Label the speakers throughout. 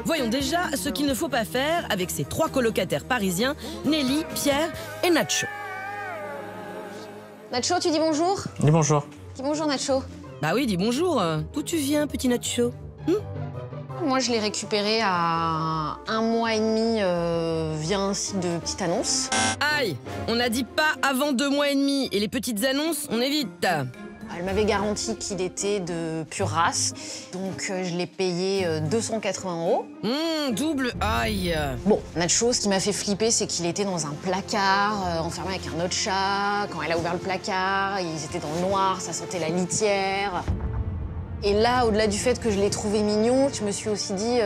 Speaker 1: Voyons déjà ce qu'il ne faut pas faire avec ces 3 colocataires parisiens, Nelly, Pierre et Nacho.
Speaker 2: Nacho, tu dis bonjour?
Speaker 3: Dis bonjour.
Speaker 2: Dis bonjour, Nacho.
Speaker 1: Bah oui, dis bonjour. D'où tu viens, petit Nacho?
Speaker 2: Moi, je l'ai récupéré à 1 mois et demi via un site de petite annonce.
Speaker 1: Aïe, on n'a dit pas avant 2 mois et demi. Et les petites annonces, on évite.
Speaker 2: Elle m'avait garanti qu'il était de pure race, donc je l'ai payé 280 €.
Speaker 1: Double, aïe.
Speaker 2: Bon, Nacho, ce qui m'a fait flipper, c'est qu'il était dans un placard, enfermé avec un autre chat. Quand elle a ouvert le placard, ils étaient dans le noir, ça sentait la litière. Et là, au-delà du fait que je l'ai trouvé mignon, je me suis aussi dit,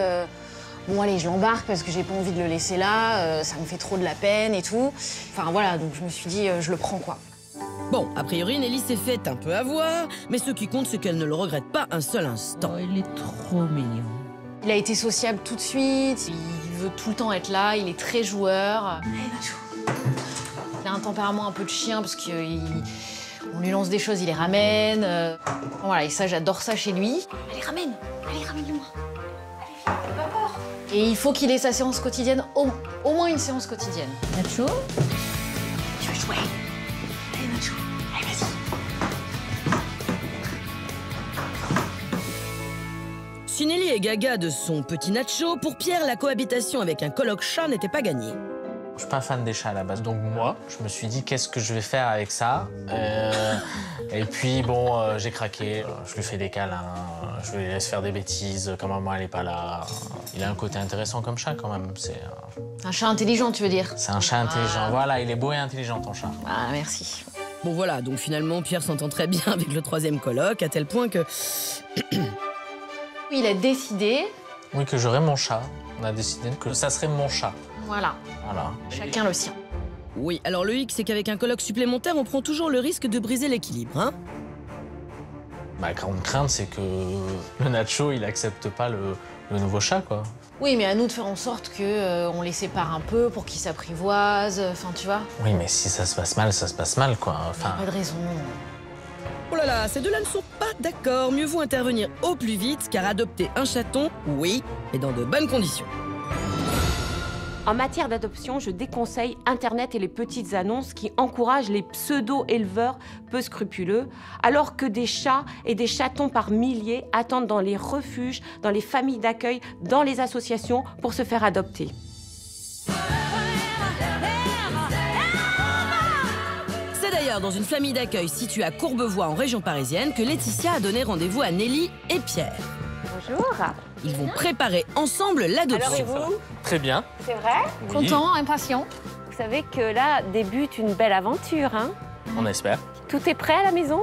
Speaker 2: bon allez, je l'embarque parce que j'ai pas envie de le laisser là, ça me fait trop de la peine et tout. Enfin voilà, donc je me suis dit, je le prends quoi.
Speaker 1: Bon, a priori, Nelly s'est faite un peu avoir, mais ce qui compte, c'est qu'elle ne le regrette pas un seul instant.
Speaker 4: Oh, il est trop mignon.
Speaker 2: Il a été sociable tout de suite, il veut tout le temps être là, il est très joueur. Allez, Nacho. Il a un tempérament un peu de chien parce qu'on lui lance des choses, il les ramène. Voilà, et ça, j'adore ça chez lui. Allez, ramène-le-moi. Allez, viens, fais pas peur. Et il faut qu'il ait sa séance quotidienne, au moins une séance quotidienne.
Speaker 4: Nacho?
Speaker 2: Tu veux jouer? Allez, Nacho, allez, vas-y.
Speaker 1: Si Nelly est gaga de son petit Nacho, pour Pierre, la cohabitation avec un coloc chat n'était pas gagnée.
Speaker 3: Je suis pas fan des chats à la base, donc moi, je me suis dit qu'est-ce que je vais faire avec ça. Et puis bon, j'ai craqué. Je lui fais des câlins, je lui laisse faire des bêtises quand maman elle est pas là. Il a un côté intéressant comme chat quand même. C'est
Speaker 2: Un chat intelligent, tu veux dire?
Speaker 3: un chat intelligent. Voilà, il est beau et intelligent ton chat.
Speaker 2: Ah, merci.
Speaker 1: Bon voilà, donc finalement, Pierre s'entend très bien avec le 3e coloc, à tel point que...
Speaker 2: Il a décidé,
Speaker 3: Oui, que j'aurais mon chat. On a décidé que ça serait mon chat.
Speaker 2: voilà,
Speaker 3: Voilà.
Speaker 2: chacun le sien.
Speaker 1: Oui, alors le hic, c'est qu'avec un coloc supplémentaire, on prend toujours le risque de briser l'équilibre, hein.
Speaker 3: Ma grande crainte, c'est que le Nacho, il accepte pas le nouveau chat, quoi.
Speaker 2: Oui, mais à nous de faire en sorte qu'on les sépare un peu pour qu'ils s'apprivoisent, enfin, tu vois.
Speaker 3: Oui, mais si ça se passe mal, ça se passe mal, quoi. Enfin,
Speaker 2: Pas de raison.
Speaker 1: Oh là là, ces deux-là ne sont pas d'accord. Mieux vaut intervenir au plus vite, car adopter un chaton, oui, mais dans de bonnes conditions.
Speaker 5: En matière d'adoption, je déconseille Internet et les petites annonces qui encouragent les pseudo-éleveurs peu scrupuleux, alors que des chats et des chatons par milliers attendent dans les refuges, dans les familles d'accueil, dans les associations pour se faire adopter.
Speaker 1: C'est d'ailleurs dans une famille d'accueil située à Courbevoie, en région parisienne, que Laetitia a donné rendez-vous à Nelly et Pierre.
Speaker 5: Bonjour.
Speaker 1: Ils vont préparer ensemble l'adoption.
Speaker 3: très bien.
Speaker 5: C'est vrai?
Speaker 3: Oui.
Speaker 2: Content, impatient.
Speaker 5: Vous savez que là débute une belle aventure, hein?
Speaker 3: On espère.
Speaker 5: Tout est prêt à la maison?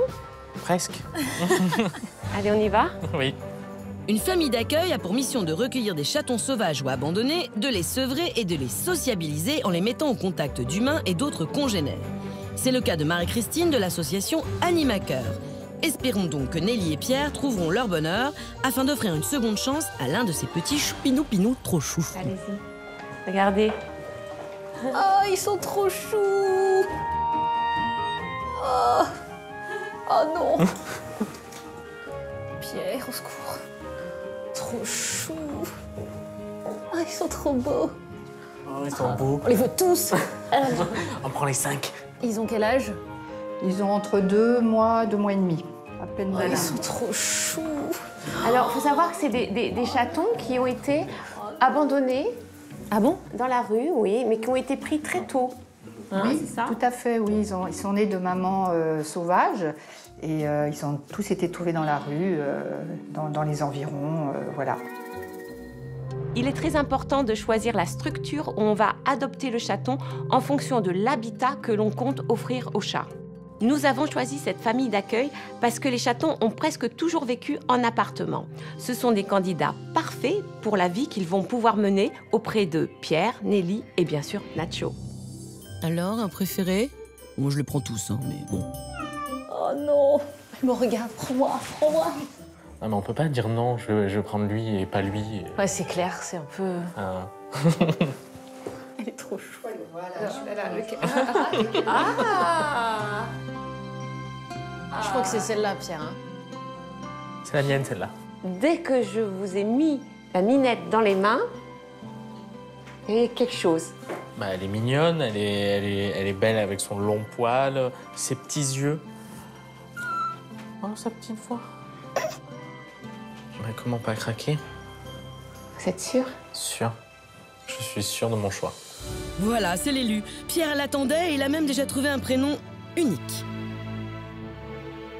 Speaker 3: Presque.
Speaker 5: Allez, on y va?
Speaker 3: Oui.
Speaker 1: Une famille d'accueil a pour mission de recueillir des chatons sauvages ou abandonnés, de les sevrer et de les sociabiliser en les mettant au contact d'humains et d'autres congénères. C'est le cas de Marie-Christine de l'association Animacœur. Espérons donc que Nelly et Pierre trouveront leur bonheur afin d'offrir une seconde chance à l'un de ces petits choupinou-pinou trop choux.
Speaker 5: Allez-y. Regardez.
Speaker 2: Oh, ils sont trop choux. Oh, oh non. Pierre, au secours. Trop choux. Oh, ils sont trop beaux.
Speaker 3: Oh, ils sont beaux.
Speaker 2: On les veut tous.
Speaker 3: On prend les 5.
Speaker 2: Ils ont quel âge?
Speaker 4: Ils ont entre 2 mois, 2 mois et demi. À peine
Speaker 2: Oh,
Speaker 4: malins.
Speaker 2: ils sont trop choux.
Speaker 5: Alors, il faut savoir que c'est des chatons qui ont été abandonnés.
Speaker 2: Ah bon?
Speaker 5: Dans la rue, oui, mais qui ont été pris très tôt.
Speaker 4: Oui,
Speaker 5: c'est ça?
Speaker 4: tout à fait, oui. Ils sont nés de mamans sauvages et ils ont tous été trouvés dans la rue, dans les environs, voilà.
Speaker 5: Il est très important de choisir la structure où on va adopter le chaton en fonction de l'habitat que l'on compte offrir au chat. Nous avons choisi cette famille d'accueil parce que les chatons ont presque toujours vécu en appartement. Ce sont des candidats parfaits pour la vie qu'ils vont pouvoir mener auprès de Pierre, Nelly et bien sûr Nacho.
Speaker 1: Alors, un préféré? Moi, je les prends tous, hein, mais bon.
Speaker 2: Oh non. Elle me regarde, prends-moi, prends-moi.
Speaker 3: Non, mais on peut pas dire non, je vais prendre lui et pas lui.
Speaker 2: Ouais, c'est clair, c'est un peu...
Speaker 3: Ah.
Speaker 2: Elle est trop chou.
Speaker 4: Voilà,
Speaker 2: Ah. Je crois que c'est celle-là, Pierre. Hein.
Speaker 3: C'est la mienne, celle-là.
Speaker 5: Dès que je vous ai mis la minette dans les mains et quelque chose.
Speaker 3: Bah, elle est mignonne, elle est belle avec son long poil, ses petits yeux. Oh, sa petite voix. Mais comment pas craquer?
Speaker 5: Vous êtes sûr?
Speaker 3: Sûr. Je suis sûr de mon choix.
Speaker 1: Voilà, c'est l'élu. Pierre l'attendait et il a même déjà trouvé un prénom unique.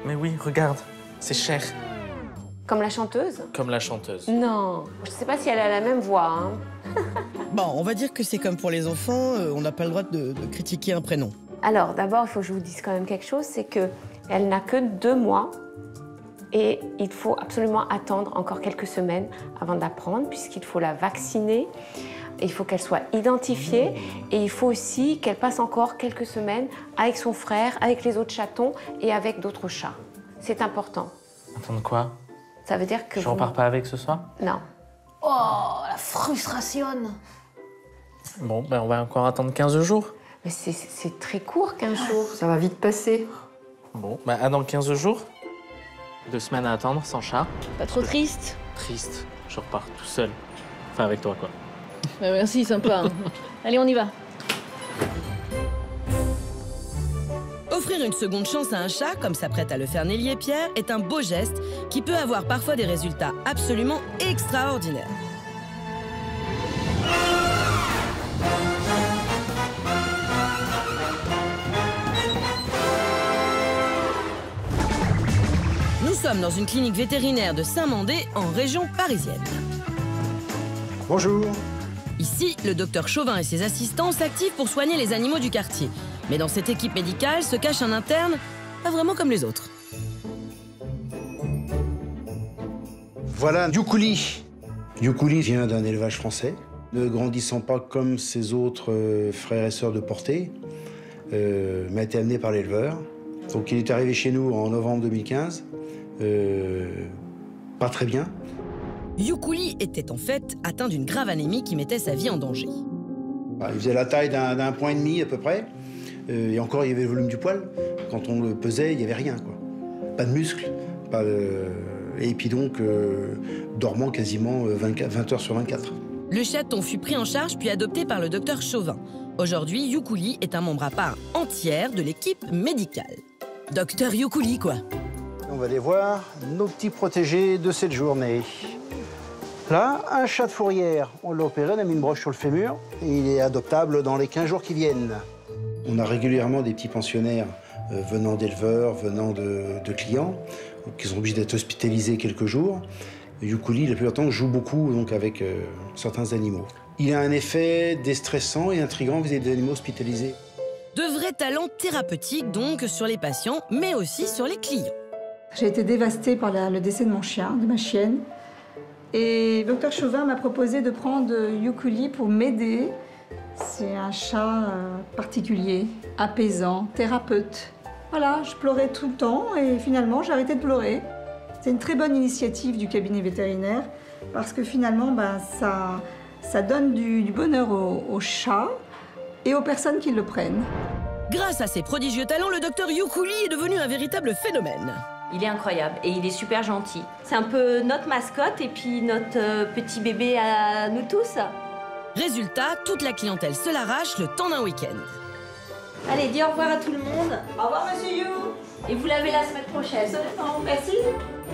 Speaker 3: Mais oui, regarde, c'est Cher.
Speaker 5: Comme la chanteuse?
Speaker 3: Comme la chanteuse.
Speaker 5: Non, je sais pas si elle a la même voix. Hein.
Speaker 1: Bon, on va dire que c'est comme pour les enfants, on n'a pas le droit de critiquer un prénom.
Speaker 5: Alors, d'abord, il faut que je vous dise quand même quelque chose, c'est qu'elle n'a que 2 mois et il faut absolument attendre encore quelques semaines avant d'apprendre, puisqu'il faut la vacciner, il faut qu'elle soit identifiée et il faut aussi qu'elle passe encore quelques semaines avec son frère, avec les autres chatons et avec d'autres chats. C'est important.
Speaker 3: Attends, quoi?
Speaker 5: Ça veut dire que
Speaker 3: Je repars pas avec ce soir?
Speaker 5: Non.
Speaker 2: Oh, la frustration.
Speaker 3: Bon, ben on va encore attendre 15 jours.
Speaker 5: Mais c'est très court, 15 jours.
Speaker 4: Ça va vite passer.
Speaker 3: Bon, ben à dans 15 jours. 2 semaines à attendre, sans chat.
Speaker 2: Pas trop triste?
Speaker 3: Triste, je repars tout seul. Enfin, avec toi, quoi.
Speaker 2: Bah, merci, sympa. Hein. Allez, on y va.
Speaker 1: Offrir une seconde chance à un chat, comme s'apprête à le faire Nelly et Pierre, est un beau geste qui peut avoir parfois des résultats absolument extraordinaires. Nous sommes dans une clinique vétérinaire de Saint-Mandé, en région parisienne.
Speaker 6: Bonjour.
Speaker 1: Ici, le docteur Chauvin et ses assistants s'activent pour soigner les animaux du quartier. Mais dans cette équipe médicale se cache un interne, pas vraiment comme les autres.
Speaker 6: Voilà Youkouli. Youkouli vient d'un élevage français, ne grandissant pas comme ses autres frères et sœurs de portée, mais a été amené par l'éleveur. Donc il est arrivé chez nous en novembre 2015, pas très bien.
Speaker 1: Youkouli était en fait atteint d'une grave anémie qui mettait sa vie en danger.
Speaker 6: Il faisait la taille d'un point et demi à peu près, et encore il y avait le volume du poil. Quand on le pesait, il n'y avait rien, quoi. Pas de muscles, pas et puis donc dormant quasiment 20 heures sur 24.
Speaker 1: Le chaton fut pris en charge puis adopté par le docteur Chauvin. Aujourd'hui, Youkouli est un membre à part entière de l'équipe médicale. Docteur Youkouli, quoi.
Speaker 6: On va aller voir nos petits protégés de cette journée. Là, un chat de fourrière, on l'a opéré, on a mis une broche sur le fémur et il est adoptable dans les 15 jours qui viennent. On a régulièrement des petits pensionnaires venant d'éleveurs, venant de clients, qui sont obligés d'être hospitalisés quelques jours. Youkouli, la plupart du temps, joue beaucoup donc, avec certains animaux. Il a un effet déstressant et intriguant vis-à-vis des animaux hospitalisés.
Speaker 1: De vrais talents thérapeutiques donc sur les patients, mais aussi sur les clients.
Speaker 4: J'ai été dévastée par le décès de mon chien, de ma chienne. Et le docteur Chauvin m'a proposé de prendre Youkouli pour m'aider. C'est un chat particulier, apaisant, thérapeute. Voilà, je pleurais tout le temps et finalement j'ai arrêté de pleurer. C'est une très bonne initiative du cabinet vétérinaire parce que finalement ça donne du bonheur aux chats et aux personnes qui le prennent.
Speaker 1: Grâce à ses prodigieux talents, le docteur Youkouli est devenu un véritable phénomène.
Speaker 7: Il est incroyable et il est super gentil. C'est un peu notre mascotte et puis notre petit bébé à nous tous.
Speaker 1: Résultat, toute la clientèle se l'arrache le temps d'un week-end.
Speaker 7: Allez, dis au revoir à tout le monde. Au revoir, monsieur You. Et vous l'avez la semaine prochaine. Absolument, merci.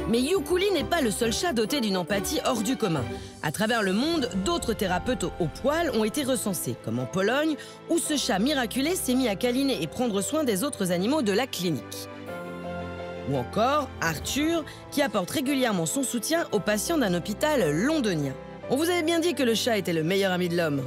Speaker 1: Mais Youkouli n'est pas le seul chat doté d'une empathie hors du commun. À travers le monde, d'autres thérapeutes au poil ont été recensés, comme en Pologne, où ce chat miraculé s'est mis à câliner et prendre soin des autres animaux de la clinique. Ou encore Arthur, qui apporte régulièrement son soutien aux patients d'un hôpital londonien. On vous avait bien dit que le chat était le meilleur ami de l'homme.